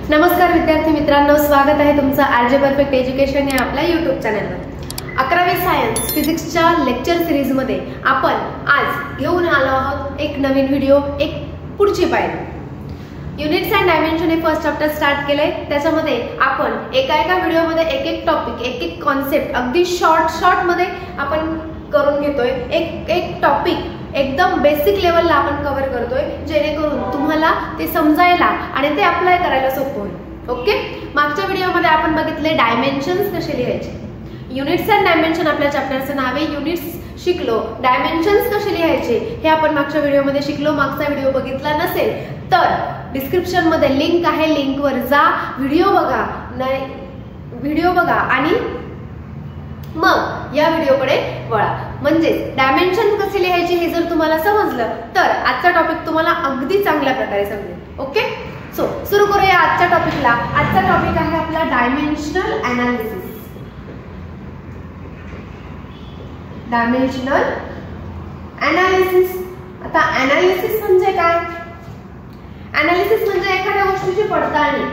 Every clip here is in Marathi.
नमस्कार विद्यार्थी मित्रांनो, स्वागत आहे तुमचं आरजे परफेक्ट एज्युकेशन या आपल्या यूट्यूब चॅनलवर। 11वी सायन्स फिजिक्सच्या लेक्चर सिरीजमध्ये आपण आज घेऊन आलो आहोत एक नवीन व्हिडिओ, एक पुढची पायरी। युनिट्स अँड डायमेन्शन हे फर्स्ट चॅप्टर स्टार्ट केले। त्याच्यामध्ये आपण एका व्हिडिओमध्ये एक टॉपिक, एक कॉन्सेप्ट अगदी शॉर्ट मध्ये आपण करून घेतोय। एक टॉपिक एकदम बेसिक लेवलला आपण कव्हर करतोय, जेणेकरून तुम्हाला ते समजायला आणि ते अप्लाय करायला सोपं होईल। ओके, मागच्या व्हिडिओमध्ये आपण बघितले डायमेन्शन्स कसे लिहायचे। युनिट्स अँड डायमेन्शन आपल्या चॅप्टरचं नाव आहे। युनिट्स शिकलो, डायमेन्शन्स कसे लिहायचे हे आपण मागच्या व्हिडिओमध्ये शिकलो। मागचा व्हिडिओ बघितला नसेल तर डिस्क्रिप्शन मध्ये लिंक आहे, लिंकवर जा, व्हिडिओ बघा आणि मग या व्हिडिओकडे वळा। म्हणजे डायमेन्शन कसे लिहायचे हे जर तुम्हाला समजलं तर आजचा टॉपिक तुम्हाला अगदी चांगल्या प्रकारे समजेल। ओके, सो सुरू करूया आजच्या टॉपिकला। आजचा टॉपिक आहे आपला डायमेन्शनल अनालिसिस। Dimensional analysis. आता अनालिसिस म्हणजे काय? अनालिसिस म्हणजे एखाद्या गोष्टीची पडताळणी।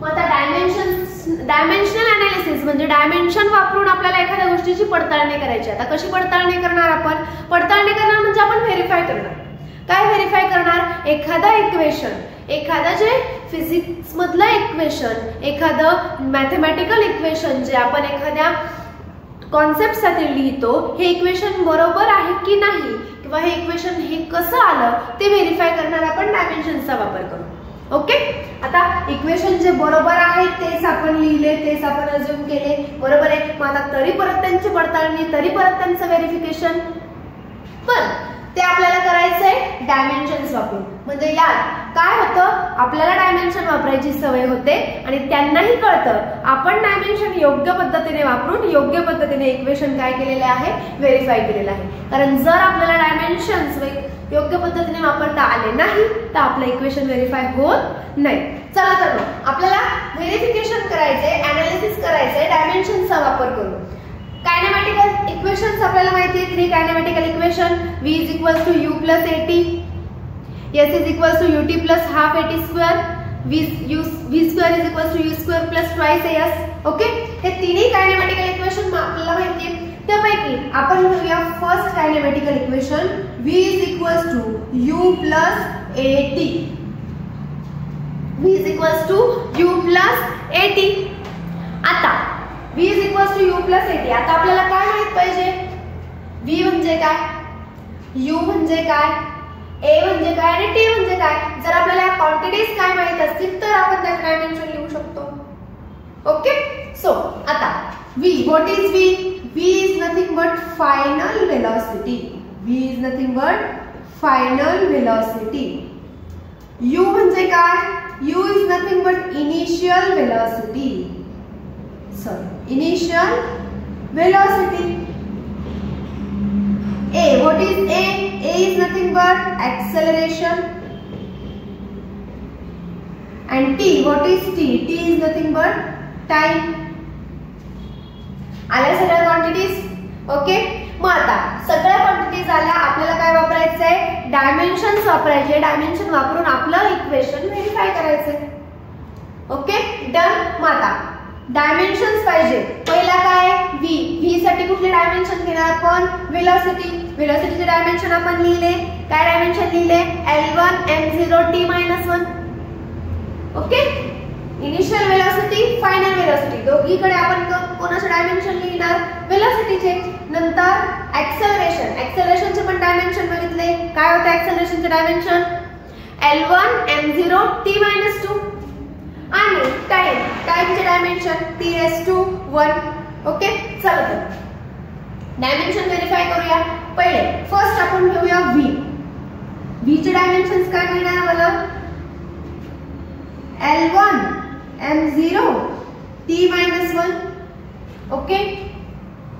मग आता डायमेन्शनल अनालिसिस म्हणजे डायमेन्शन वापरून आपल्याला एखाद्या गोष्टीची पडताळणी करायची। आता कशी पडताळणी करणार आपण? पडताळणी करणार म्हणजे आपण व्हेरीफाय करणार। काय व्हेरीफाय करणार? एखादा इक्वेशन, एखादा जे फिजिक्स मधलं इक्वेशन, एखादं मॅथमॅटिकल इक्वेशन जे आपण एखाद्या कॉन्सेप्ट साठी लिहितो, हे इक्वेशन बरोबर आहे की नाही किंवा हे इक्वेशन हे कसं आलं ते व्हेरीफाय करणार आपण डायमेन्शनचा वापर करू। ओके, आता इक्वेशन जे बरोबर आहे तेच आपण लिहिले, तेच आपण अज्युम केले, बरोबर आहे। मग आता तरी परत त्यांची पडताळणी, तरी परत त्यांचं व्हेरिफिकेशन, पण ते आपल्याला करायचंय डायमेन्शन्स वापरून। म्हणजे यात काय होतं, आपल्याला डायमेन्शन वापरायची सवय होते आणि त्यांनाही कळतं आपण डायमेन्शन योग्य पद्धतीने वापरून योग्य पद्धतीने इक्वेशन काय केलेले आहे, व्हेरीफाय केलेलं आहे। कारण जर आपल्याला डायमेन्शन्स योग्य पद्धतीने वापरता आले नाही तर आपलं इक्वेशन व्हेरीफाय होत नाही। चला तर आपल्याला व्हेरिफिकेशन करायचे, अनालिसिस करायचे डायमेन्शनचा वापर करून। कायनेमॅटिकल इक्वेशन्स आपल्याला माहिती आहे, 3 कायनेमॅटिकल equation. v = u + at, s = ut + ½ at², v² = u² + twice as। Okay, हे तिन्ही कायनेमॅटिकल इक्वेशन आपल्याला माहिती आहे। त्यापैकी आपण घेऊया first कायनेमॅटिकल equation, v = u + at। v = u + at। आता v = u + at। आता आपल्याला काय माहित पाहिजे? v म्हणजे काय, u म्हणजे काय, a म्हणजे काय आणि t म्हणजे काय। जर आपल्याला क्वांटिटीज काय माहित असतील तर आपण त्याचे डायमेन्शन लिहू शकतो। ओके, सो आता v, what is v? v is nothing but final velocity। v is nothing but final velocity। u म्हणजे काय? u is nothing but initial velocity। Initial velocity। a, what is a? a is nothing but acceleration। and t, what is t? t is nothing but time। आल्या सगळ्या क्वांटिटीज। ओके, मग आता सगळ्या क्वांटिटीज आल्या, आपल्याला काय वापरायचंय? डायमेन्शन्स वापरायचे। डायमेन्शन वापरून आपलं इक्वेशन व्हेरीफाय करायचंय। Okay, done. मग आता डायमेन्शन्स पाहिजे। पहिला काय? v साठी कुठले डायमेन्शन घेणार आपण? व्हेलॉसिटी। व्हेलॉसिटीचे डायमेन्शन आपण लिहिले, काय डायमेन्शन लिहिले? L1 m0 t-1। Okay, initial velocity, final velocity, दोघीकडे आपण कोणाचे डायमेन्शन लिहिणार? व्हेलॉसिटीचे। नंतर ऍक्सेलरेशन, ऍक्सेलरेशनचे पण डायमेन्शन बघितले। काय होतं ऍक्सेलरेशनचे डायमेन्शन? L1 m0 t-2। आणि टाइम, टाइमचे डायमेन्शन t⁻1। ओके, चला तर डायमेन्शन व्हेरीफाय करूया। पहिले फर्स्ट आपण घेऊया v चे डायमेन्शन्स काय मिळणार मला? L1 m0 t-1। Okay,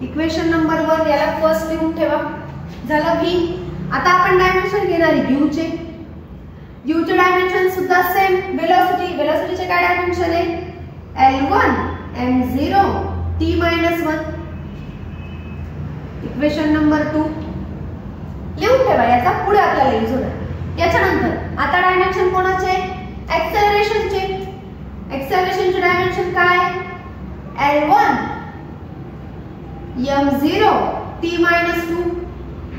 equation number 1 याला फर्स्ट लिहून ठेवा। झालं v। आता आपण डायमेन्शन घेणार u चे। u चे डायमेन्शन सुद्धा सेम, व्हेलॉसिटी। व्हेलॉसिटीचे काय डायमेन्शन आहे? L1 m0 t-1। Equation number 2 लिहून ठेवा, याचा पुढे आपल्याला यूज होणार। याच्यानंतर आता डायमेन्शन कोणाचे? ऍक्सेलरेशनचे। L1 m0 t - 2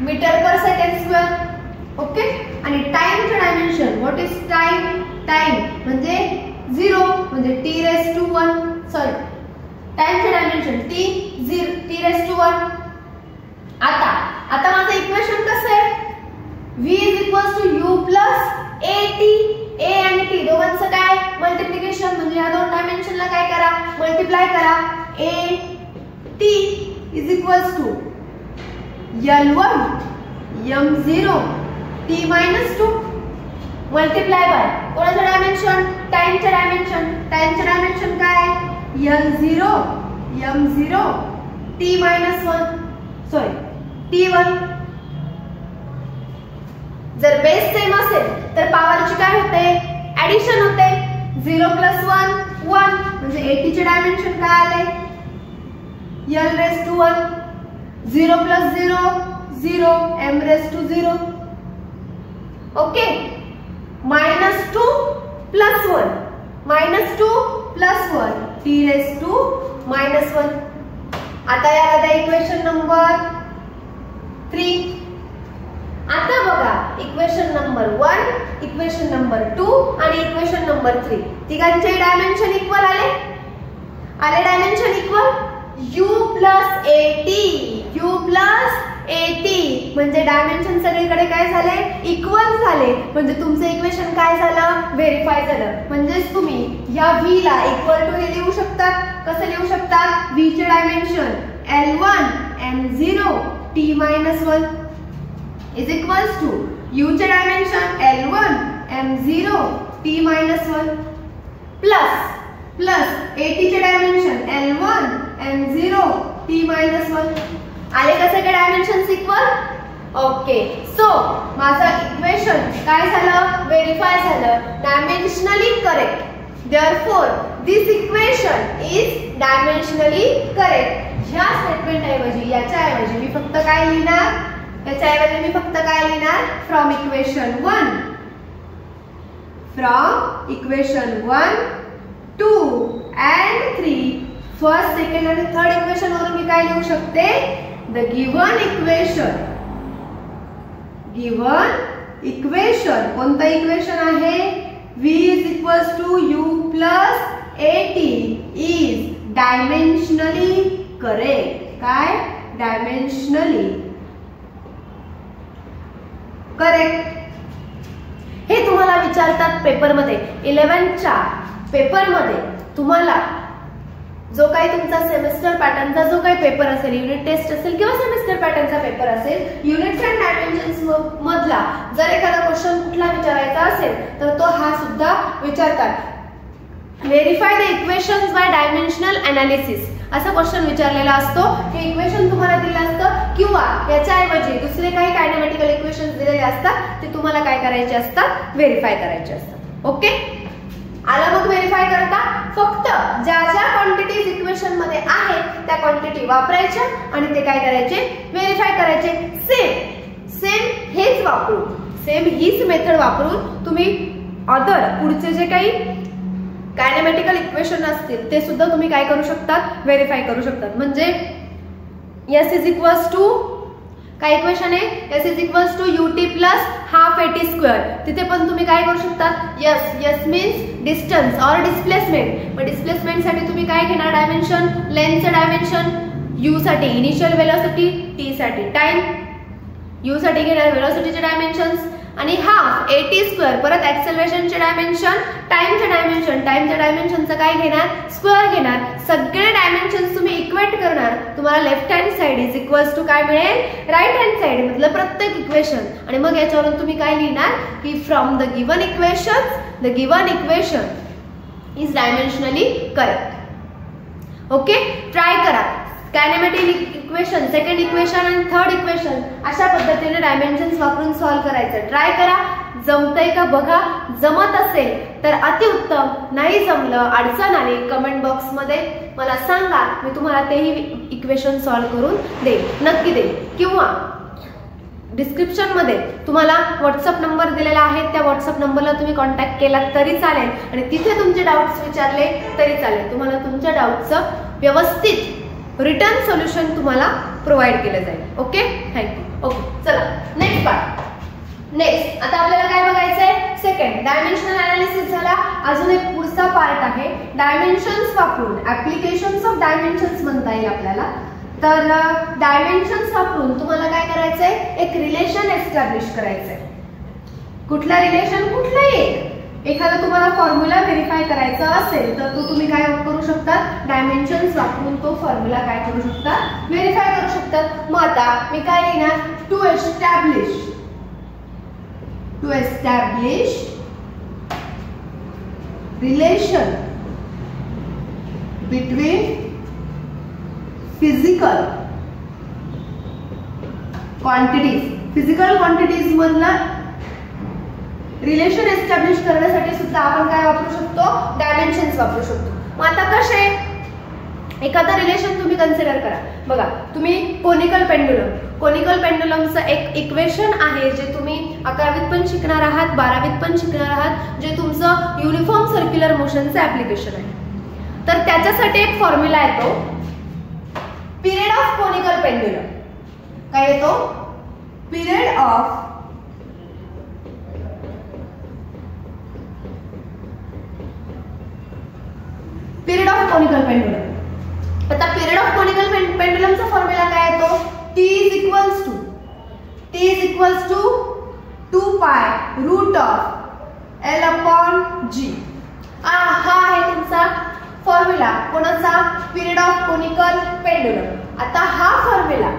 metre per second square. Okay. आणि टाइमचे dimension, what is time? Time म्हणजे 0 म्हणजे t⁻1. सॉरी, टाइमचे डायमेन्शन t⁻1. आता माझं इक्वेशन कसं आहे? v = u + at. a आणि t दोघांचं काय मल्टिप्लिकेशन, म्हणजे या दोन डायमेन्शनला काय करा? मल्टिप्लाय करा. at = L1 m0 t - 2 multiply by कोणाचं डायमेन्शन? टाइमचं डायमेन्शन. टाइमचं डायमेन्शन काय? L0 m0 t - 1 sorry t1. जर बेस सेम असेल तर पॉवरची काय होते? ऍडिशन होते. 0 + 1 1 म्हणजे 80 चे डायमेन्शन काय आले? L⁻1. 0 + 0 0 m⁻0. ओके. -2 + 1 -2 + 1 t⁻1. आता याला इक्वेशन नंबर 3. आता बघा, इक्वेशन नंबर 1, इक्वेशन नंबर 2 आणि इक्वेशन नंबर 3 तिघांचे डायमेन्शन इक्वल आले. Dimension equal. u + at म्हणजे डायमेन्शन सगळीकडे काय झाले? इक्वल झाले. म्हणजे तुमचं इक्वेशन काय झालं? व्हेरीफाय झालं. म्हणजेच तुम्ही या v ला इक्वल टू हे लिहू शकता. कसं लिहू शकता? v चे dimension L1 m0 t - 1 is equals to u चे dimension L1 m0 t - 1 plus at चे डायमेन्शन L1 m0 t - 1. आले कसे काय डायमेन्शन्स इक्वल? ओके. सो माझं इक्वेशन काय झालं? व्हेरीफाय झालं. Dimensionally correct. Therefore this equation is dimensionally correct. ह्या स्टेटमेंट ऐवजी, याच्या ऐवजी मी फक्त काय लिहिणार? याच्या ऐवजी मी फक्त काय लिहिणार? From equation 1, from equation 1, 2 and 3 first, second आणि थर्ड इक्वेशन वरून मी काय लिहू शकते? द गिवन इक्वेशन कोणतं इक्वेशन आहे? v = u + at is dimensionally correct. काय? डायमेन्शनली करेक्ट. हे तुम्हाला विचारतात पेपरमध्ये. 11च्या पेपरमध्ये तुम्हाला जो काही तुमचा सेमेस्टर पॅटर्नचा जो काही पेपर असेल, युनिट टेस्ट असेल किंवा सेमेस्टर पॅटर्नचा पेपर असेल, युनिट्स अँड डायमेन्शन्स मधला जर एखादा क्वेश्चन कुठला विचारायचा असेल तर तो हा सुद्धा विचारतात. Verify the equations by dimensional analysis असा क्वेश्चन विचारलेला असतो. हे इक्वेशन तुम्हाला दिलं असतं किंवा याच्याऐवजी दुसरे काही कायनेमॅटिकल इक्वेशन्स दिलेले असतात, ते तुम्हाला काय करायचे असतात? व्हेरीफाय करायचे असतात. ओके. आला मग व्हेरीफाय करता फक्त ज्या क्वांटिटीज इक्वेशन मध्ये आहेत त्या क्वांटिटी वापरायच्या आणि ते काय करायचे? व्हेरीफाय करायचे. सेम हेच वापरून, सेम हीच मेथड वापरून तुम्ही अदर पुढचे जे काही कायनेमॅटिकल इक्वेशन असतील ते सुद्धा तुम्ही काय करू शकतात? व्हेरीफाय करू शकतात. म्हणजे s = काय इक्वेशन आहे? s = ut + ½ at². तिथे पण तुम्ही काय करू शकतात? s means distance or displacement. मग डिस्प्लेसमेंट साठी तुम्ही काय घेणार? डायमेन्शन, लेंथचं डायमेन्शन. u साठी इनिशियल व्हेलॉसिटी, t साठी टाइम. u साठी घेणार व्हेलॉसिटीचे डायमेन्शन्स आणि ½ at². परत ऍक्सेलरेशनचे डायमेन्शन, टाइमचे डायमेन्शन. टाइमच्या डायमेन्शनचं काय घेणार? स्क्वेअर घेणार. सगळे डायमेन्शन्स तुम्ही इक्वेट करणार. तुम्हाला left hand side is equals to काय मिळेल? राईट हँड साइड मधलं प्रत्येक इक्वेशन. आणि मग याच्यावरून तुम्ही काय लिहिणार की from the given equation is dimensionally correct. Okay. Try करा. कायनेमॅटिक इक्वेशन, सेकंड इक्वेशन आणि थर्ड इक्वेशन अशा पद्धतीने डायमेन्शन्स वापरून सॉल्व्ह करायचं. ट्राय करा. जमतंय का बघा. जमत असेल तर अतिउत्तम, नाही जमलं, अडचण आली, कमेंट बॉक्स मध्ये मला सांगा. मी तुम्हाला तेही इक्वेशन सॉल्व्ह करून देईन, नक्की देईन. किंवा डिस्क्रिप्शन मध्ये तुम्हाला व्हॉट्सअप नंबर दिलेला आहे, त्या व्हॉट्सअप नंबरला तुम्ही कॉन्टॅक्ट केला तरी चालेल आणि तिथे तुमचे डाऊट्स विचारले तरी चालेल. तुम्हाला तुमच्या डाऊटचं व्यवस्थित रिटर्न सोल्युशन तुम्हाला प्रोव्हाइड केलं जाईल. Okay, thank you. ओके, चला नेक्स्ट पार्ट. नेक्स्ट आता आपल्याला काय बघायचंय? सेकंड डायमेन्शनल अनालिसिस झाला. अजून एक पुढचा पार्ट आहे डायमेन्शन्स वापरून, ऍप्लिकेशन्स ऑफ डायमेन्शन्स म्हणता येईल आपल्याला. तर डायमेन्शन्स वापरून तुम्हाला काय करायचंय? एक रिलेशन एस्टॅब्लिश करायचंय. कुठलं रिलेशन? कुठलंही एखादा तुम्हाला फॉर्म्युला व्हेरीफाय करायचा असेल तर तो तुम्ही काय करू शकता? डायमेन्शन्स वापरून तो फॉर्म्युला काय करू शकता? व्हेरीफाय करू शकता. मग आता मी काय लिहिणार? To establish relation between physical quantities मधला रिलेशन एस्टॅब्लिश करण्यासाठी सुद्धा आपण काय वापरू शकतो? डायमेन्शन्स वापरू शकतो. मग आता कसे? एखादा रिलेशन तुम्ही कन्सिडर करा. बघा, तुम्ही कोनिकल पेंडुलमचं एक इक्वेशन आहे जे तुम्ही 11वीत पण शिकणार आहात, 12वीत पण शिकणार आहात, जे तुमचं युनिफॉर्म सर्क्युलर मोशनचं ऍप्लिकेशन आहे. तर त्याच्यासाठी एक फॉर्म्युला येतो, पिरियड ऑफ कोनिकल पेंडुलम. काय येतो? Period of conical pendulum. आता पिरियड ऑफ कोनिकल पेंडुलमचा फॉर्म्युला काय येतो? T is equals to 2 pi root of L upon G. हा आहे तुमचा फॉर्म्युला. कोणाचा? Period of conical pendulum. आता हा फॉर्म्युला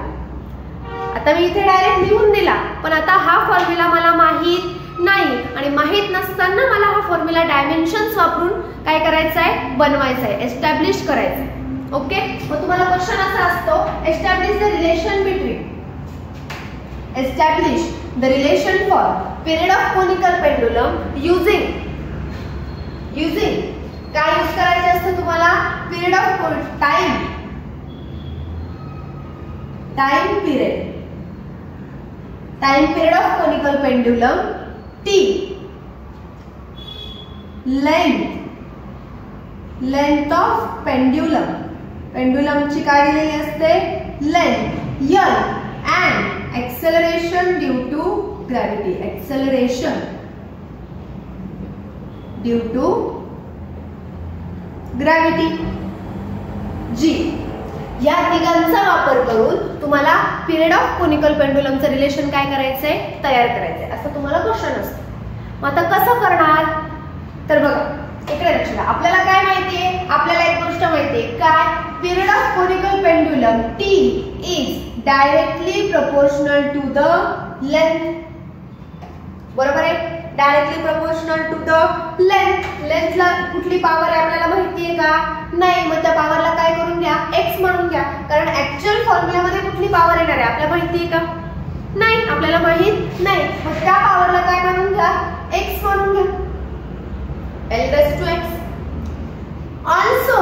आता मी इथे डायरेक्ट लिहून दिला, पण आता हा फॉर्म्युला मला माहित नाही आणि माहित नसताना मला हा फॉर्म्युला डायमेन्शन्स वापरून काय करायचा आहे? बनवायचा आहे, एस्टॅब्लिश करायचा आहे. ओके, मग तुम्हाला क्वेश्चन असा असतो, establish the relation for period of conical pendulum using काय यूज करायचे असतं तुम्हाला? Period of time period of conical pendulum, T, length of पेंडुलमची काय दिलेली असते? Length, L, and acceleration due to gravity. G. या तिघांचा वापर करून तुम्हाला पिरियड ऑफ कोनिकल पेंडुलमचं रिलेशन काय करायचंय? तयार करायचंय. असं तुम्हाला क्वेश्चन असतं. मग आता कसं करणार? तर बघा, इकडे लक्ष द्या. आपल्याला काय माहितीये? आपल्याला एक गोष्ट माहितीये. काय? Period of conical pendulum T is directly proportional to the length. बरोबर आहे? Directly proportional to the length. लेंथला कुठली पॉवर आहे आपल्याला माहितीये का? नाही. मग त्या पॉवरला काय करून घ्या? x म्हणून घ्या. कारण ऍक्च्युअल फॉर्म्युलामध्ये कुठली पॉवर येणार आहे आपल्याला माहितीये का? नाही, आपल्याला माहित नाही. मग त्या पॉवरला काय म्हणून घ्या? x म्हणून घ्या. L raised to x. Also,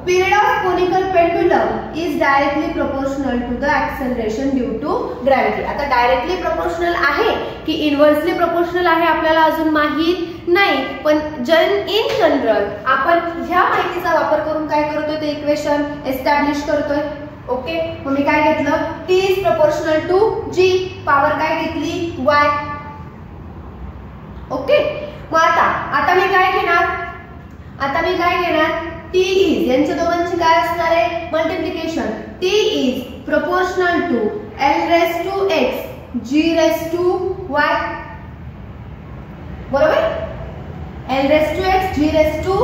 period of conical pendulum is directly proportional to the acceleration due to gravity. आता डायरेक्टली प्रोपोर्शनल आहे की इनव्हर्सली प्रोपोर्शनल आहे आपल्याला अजून माहित नाही, पण इन जनरल आपण ह्या माहितीचा वापर करून काय करतोय? ते इक्वेशन एस्टॅब्लिश करतोय. ओके, मग मी काय घेतलं? T is proportional to G. Power काय घेतली? y. ओके, मग आता मी काय घेणार? T is यांच्या दोघांची काय असणार आहे? Multiplication. T is proportional to L raised to x G raised to y. बरोबर? L raised to x G raised to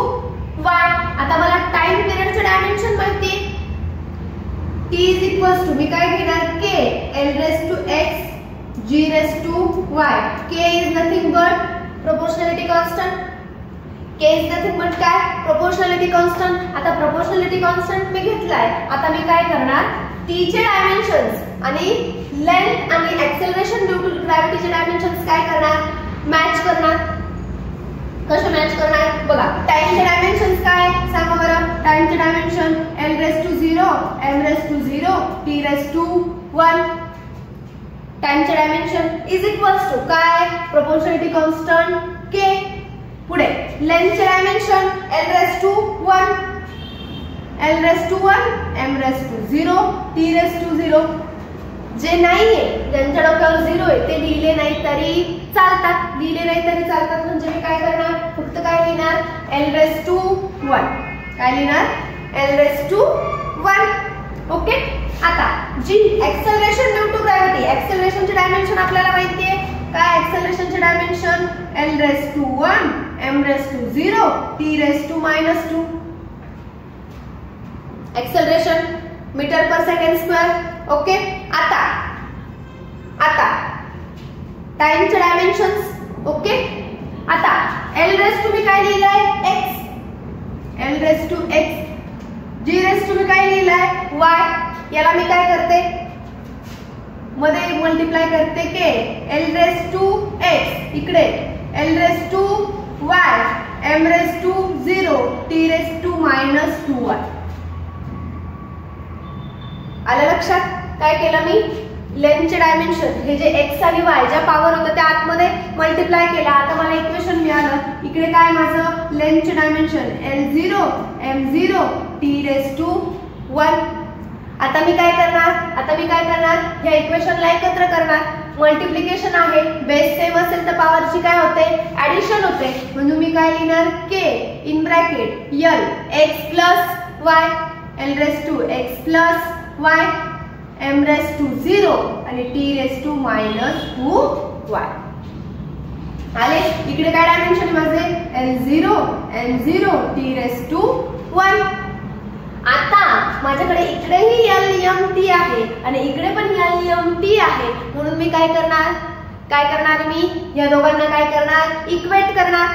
y. आता मला टाइम पिरियडचे डायमेन्शन माहिती. T is equals to मी काय घेणार? K L raised to x G raised to y. K is nothing but proportionality constant. K is nothing but काय? Proportionality constant. आता प्रोपोर्शनॅलिटी कॉन्स्टंट मी घेतलाय. आता मी काय करणार? T चे डायमेन्शन्स आणि लेंथ आणि ऍक्सेलरेशन ड्यू टू ग्रॅव्हिटीचे डायमेन्शन्स काय करणार? मॅच करणार. कसे मॅच करणार? बघा, टाइमचे डायमेन्शन्स काय सांगा बरं? टाइमचे dimension L raised to 0, M raised to 0, T raised to 1. टाइमचे डायमेन्शन इज इक्वल्स टू काय? Proportionality constant K. पुढे लेंथचे dimension L raised to 1, L⁻⁴ M⁻�0 T⁻�0. जे नाहीये, ज्यांच्या डोक्यावर 0 आहे ते लिहिले नाही तरी चालतात. लिहिले नाही तरी चालतात म्हणजे मी काय करणार, फक्त काय लिहिणार, L⁻⁴. काय लिहिणार, L⁻⁴. ओके. आता g acceleration due to gravity, एक्सेलरेशनचे डायमेन्शन आपल्याला माहिती आहे. काय एक्सेलरेशनचे dimension, L⁻⁴ M⁻�0 T⁻². Acceleration metre per second square. Okay. आता टाइमचे डायमेन्शन्स. ओके. आता L⁻⁴ मी काय लिहिलंय, x. L⁻⁴ G⁻⁴ मी काय लिहिलंय, y. याला मी काय करते, मध्ये मल्टिप्लाय करते के. L⁻⁴ इकडे L⁻⁴ M⁻�0 T⁻². आलं लक्षात. काय केलं मी, लेंथचे डायमेन्शन हे जे x आणि y ज्या पॉवर होतं त्या आतमध्ये मल्टिप्लाय केला. आता मला इक्वेशन मिळालं. इकडे काय माझं लेंथचे डायमेन्शन L0 M0 T⁻². आता मी काय करणार, ह्या इक्वेशनला एकत्र करणार. मल्टिप्लिकेशन आहे, बेस सेम असेल तर पॉवरची काय होते, ऍडिशन होते. म्हणून मी काय लिहिणार, k in bracket L x + y L⁻⁴ x + y M⁻�0 आणि T⁻². आले. इकडे काय डायमेन्शन माझे, L0 M0 T⁻². आता माझ्याकडे इकडेही LMT आहे आणि इकडे पण LMT आहे. म्हणून मी काय करणार, मी या दोघांना काय करणार, इक्वेट करणार.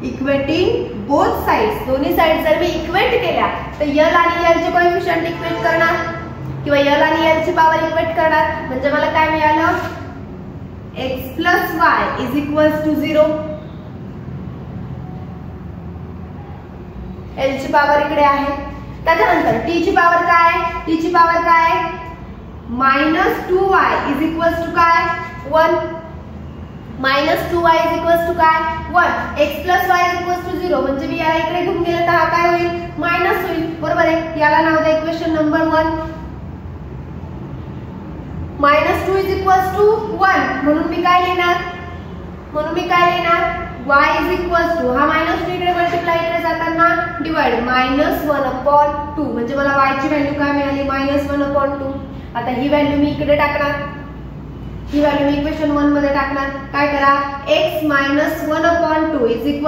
Equating both sides. दोन्ही साइड जर मी इक्वेट केल्या तर L आणि L चे कोएफिशिएंट इक्वेट करणार किंवा L आणि L ची पॉवर इक्वेट करणार. म्हणजे मला काय मिळालं, x + y = 0. L ची पॉवर इकडे आहे. त्याच्यानंतर t ची पॉवर काय, -2y = काय, 1. -2y = काय, 1. x + y = 0. म्हणजे मी याला इकडे घेऊन गेले तर हा काय होईल, मायनस होईल. बरोबर आहे. याला नाव द्या इक्वेशन नंबर 1. -2 = 1. म्हणून मी काय लिहिणार, y = हा -2 इकडे मल्टिप्लाय इकडे जाताना डिवाइड -1/2. म्हणजे मला y ची व्हॅल्यू काय मिळाली, -1/2. आता ही व्हॅल्यू मी इकडे टाकणार. ही व्हॅल्यू मी इक्वेशन 1 मध्ये टाकणार. काय करा, x - 1/2 =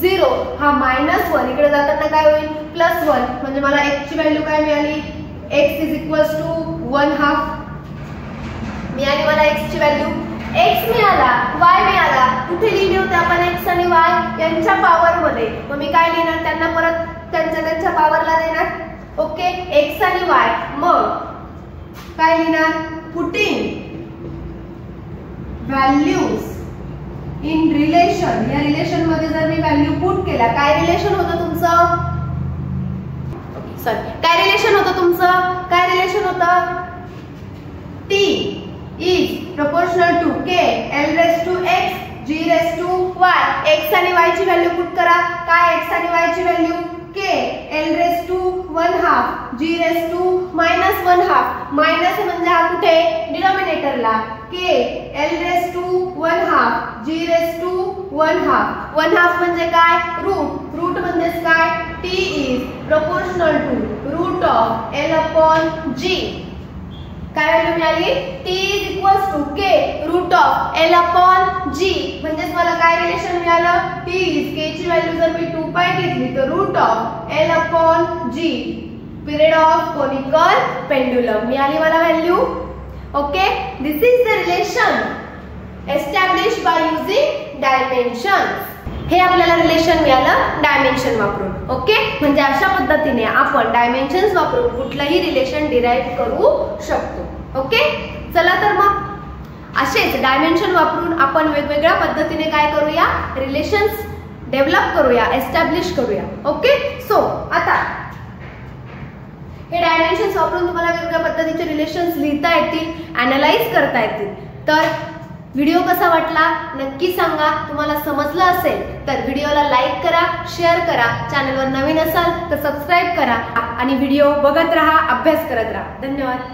0. हा -1 इकडे जाताना काय होईल, +1. म्हणजे मला x ची व्हॅल्यू काय मिळाली, x = 1/2 मिळाली. मला x ची व्हॅल्यू, x मिळाला, y मिळाला. कुठे लिहिले होते आपण x आणि y यांच्या पॉवर मध्ये. मग मी काय लिहिणार, त्यांना परत त्यांच्या पॉवरला देणार. ओके. x आणि y. मग काय लिहिणार, पुटिंग व्हॅल्यूज इन रिलेशन. या रिलेशन मध्ये जर मी व्हॅल्यू पुट केला, काय रिलेशन होतं तुमचं, काय रिलेशन होतं, t is proportional to k L⁻⁴ G⁻⁴. x आणि y ची व्हॅल्यू पुट करा. काय x आणि y ची value, k L⁻⁴ G⁻⁻⁻. Minus म्हणजे हा कुठे, डिनॉमिनेटरला. k L⁻⁴ G⁻⁴. 1/2 म्हणजे काय, रूट म्हणजे काय, t is proportional to √L/G. काय व्हॅल्यू मिळाली, t = k √L/G. म्हणजेच मला काय रिलेशन मिळालं, t is k ची व्हॅल्यू जर मी 2π घेतली तर √L/G. Period of conical pendulum मिळाली मला value. Okay. This is the relation established by using dimensions. हे आपल्याला रिलेशन मिळालं डायमेन्शन वापरून. ओके. म्हणजे अशा पद्धतीने आपण डायमेन्शन्स वापरून कुठलंही रिलेशन डिराइव्ह करू शकतो. ओके. चला तर मग असेच डायमेन्शन वापरून आपण वेगवेगळ्या पद्धतीने काय करूया, रिलेशन्स डेव्हलप करूया, एस्टॅब्लिश करूया. ओके. सो आता हे डायमेन्शन्स वापरून तुम्हाला वेगवेगळ्या पद्धतीचे रिलेशन्स लिहिता येतील, अॅनालाइज करता येतील. तर व्हिडिओ कसा वाटला नक्की सांगा. तुम्हाला समजलं असेल तर व्हिडिओला लाईक करा, शेअर करा. चॅनलवर नवीन असाल तर सबस्क्राईब करा आणि व्हिडिओ बघत राहा, अभ्यास करत राहा. धन्यवाद.